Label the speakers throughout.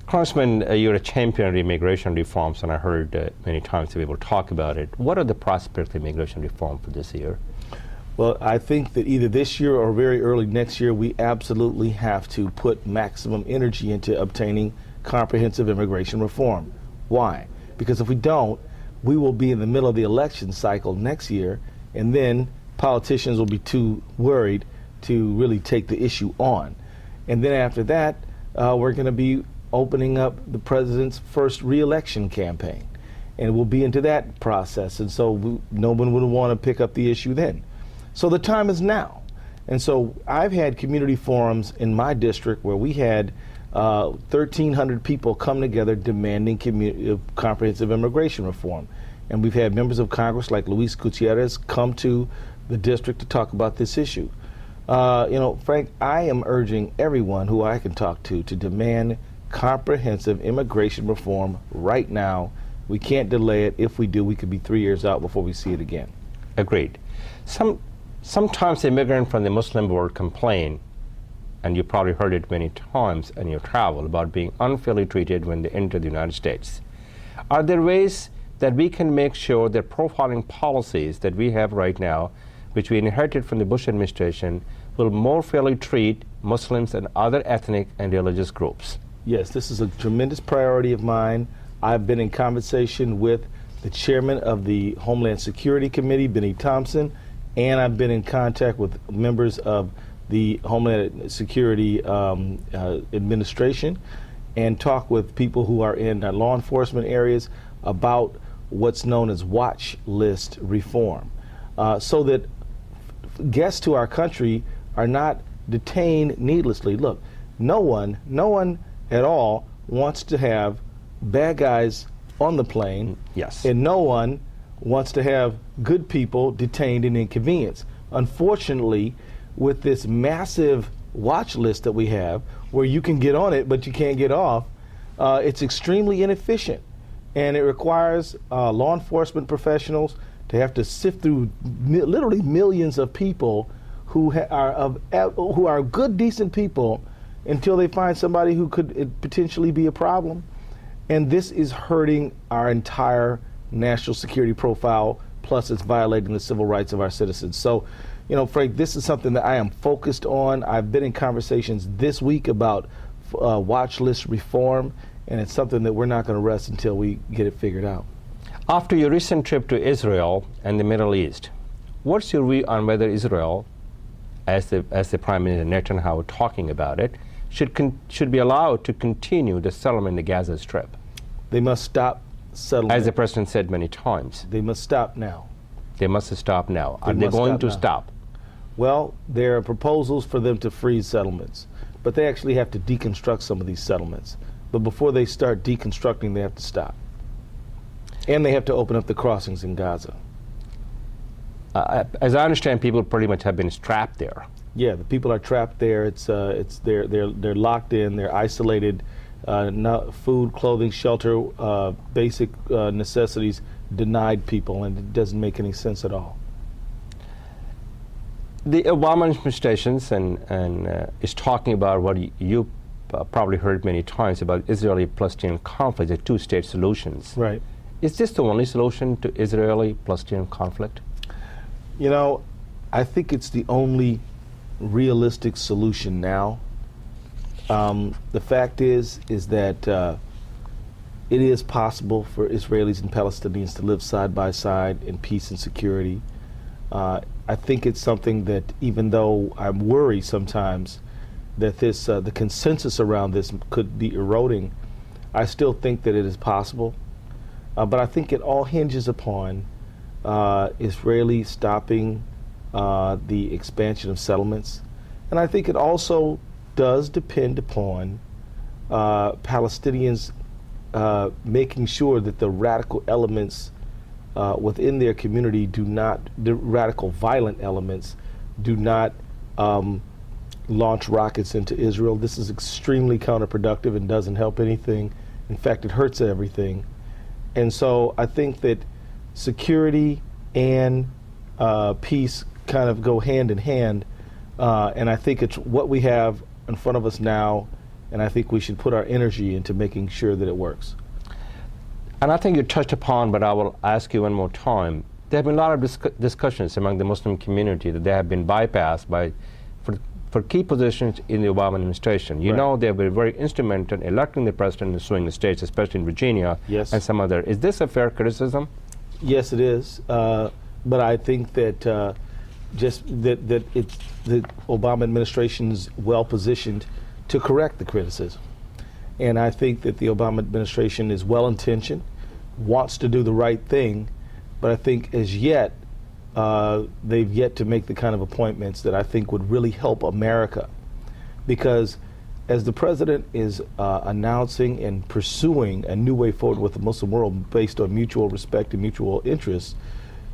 Speaker 1: Congressman, you're a champion of immigration reforms, and I heard many times people talk about it. What are the prospects of immigration reform for this year?
Speaker 2: Well, I think that either this year or very early next year, we absolutely have to put maximum energy into obtaining comprehensive immigration reform. Why? Because if we don't, we will be in the middle of the election cycle next year, and then politicians will be too worried to really take the issue on. And then after that, we're going to be opening up the president's first re-election campaign, and we'll be into that process. And so no one would want to pick up the issue then. So the time is now. And so I've had community forums in my district where we had 1,300 people come together demanding comprehensive immigration reform. And we've had members of Congress like Luis Gutierrez come to the district to talk about this issue. Frank, I am urging everyone who I can talk to demand comprehensive immigration reform right now. We can't delay it. If we do, we could be 3 years out before we see it again.
Speaker 1: Agreed. Sometimes immigrants from the Muslim world complain, and you probably heard it many times in your travel, about being unfairly treated when they enter the United States. Are there ways that we can make sure that profiling policies that we have right now, which we inherited from the Bush administration, will more fairly treat Muslims and other ethnic and religious groups? Yes,
Speaker 2: this is a tremendous priority of mine. I've been in conversation with the chairman of the Homeland Security Committee, Benny Thompson, and I've been in contact with members of the Homeland Security Administration, and talk with people who are in law enforcement areas about what's known as watch list reform, so that guests to our country are not detained needlessly. Look, no one at all wants to have bad guys on the plane.
Speaker 1: Yes.
Speaker 2: And no one wants to have good people detained and inconvenienced. Unfortunately, with this massive watch list that we have, where you can get on it but you can't get off, it's extremely inefficient. And it requires law enforcement professionals to have to sift through literally millions of people who are good, decent people, until they find somebody who could potentially be a problem. And this is hurting our entire national security profile, plus it's violating the civil rights of our citizens. So, Frank, this is something that I am focused on. I've been in conversations this week about watch list reform, and it's something that we're not going to rest until we get it figured out.
Speaker 1: After your recent trip to Israel and the Middle East, what's your view on whether Israel, as the Prime Minister Netanyahu talking about it, should be allowed to continue the settlement in the Gaza Strip?
Speaker 2: They must stop settlement.
Speaker 1: As the President said many times.
Speaker 2: They must stop now.
Speaker 1: They must stop now. Are they going to stop?
Speaker 2: Well, there are proposals for them to freeze settlements, but they actually have to deconstruct some of these settlements. But before they start deconstructing, they have to stop. And they have to open up the crossings in Gaza.
Speaker 1: As I understand, people pretty much have been strapped there.
Speaker 2: Yeah, the people are trapped there. They're locked in. They're isolated. Food, clothing, shelter, basic necessities denied people, and it doesn't make any sense at all.
Speaker 1: The Obama administration is talking about what you probably heard many times about Israeli-Palestinian conflict, the two-state solutions.
Speaker 2: Right.
Speaker 1: Is this the only solution to Israeli-Palestinian conflict?
Speaker 2: I think it's the only realistic solution now. The fact is that it is possible for Israelis and Palestinians to live side by side in peace and security. I think it's something that, even though I'm worried sometimes that the consensus around this could be eroding, I still think that it is possible. But I think it all hinges upon Israeli stopping the expansion of settlements. And I think it also does depend upon Palestinians making sure that the radical elements within their community the radical violent elements do not launch rockets into Israel. This is extremely counterproductive and doesn't help anything. In fact, it hurts everything. And so I think that security and peace kind of go hand in hand. And I think it's what we have in front of us now and I think we should put our energy into making sure that it works.
Speaker 1: And I think you touched upon, but I will ask you one more time. There have been a lot of discussions among the Muslim community that they have been bypassed for key positions in the Obama administration. You
Speaker 2: Right.
Speaker 1: know, they were very instrumental in electing the president in swing states, especially in Virginia
Speaker 2: Yes.
Speaker 1: and some other. Is this a fair criticism?
Speaker 2: Yes, it is. But I think that just that the Obama administration's well positioned to correct the criticism. And I think that the Obama administration is well intentioned, wants to do the right thing, but I think as yet they've yet to make the kind of appointments that I think would really help America. Because as the president is announcing and pursuing a new way forward with the Muslim world based on mutual respect and mutual interests,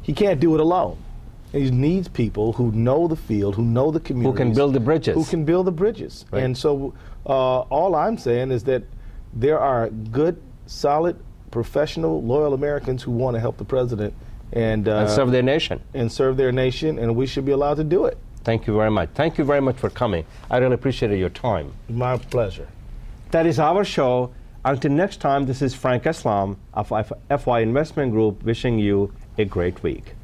Speaker 2: he can't do it alone. He needs people who know the field, who know the community,
Speaker 1: Who can build the bridges.
Speaker 2: Who can build the bridges.
Speaker 1: Right.
Speaker 2: And so all I'm saying is that there are good, solid, professional, loyal Americans who want to help the president and
Speaker 1: serve their nation.
Speaker 2: and serve their nation, and we should be allowed to do it.
Speaker 1: Thank you very much. Thank you very much for coming. I really appreciated your time.
Speaker 2: My pleasure.
Speaker 1: That is our show. Until next time, this is Frank Ellsion of FY Investment Group wishing you a great week.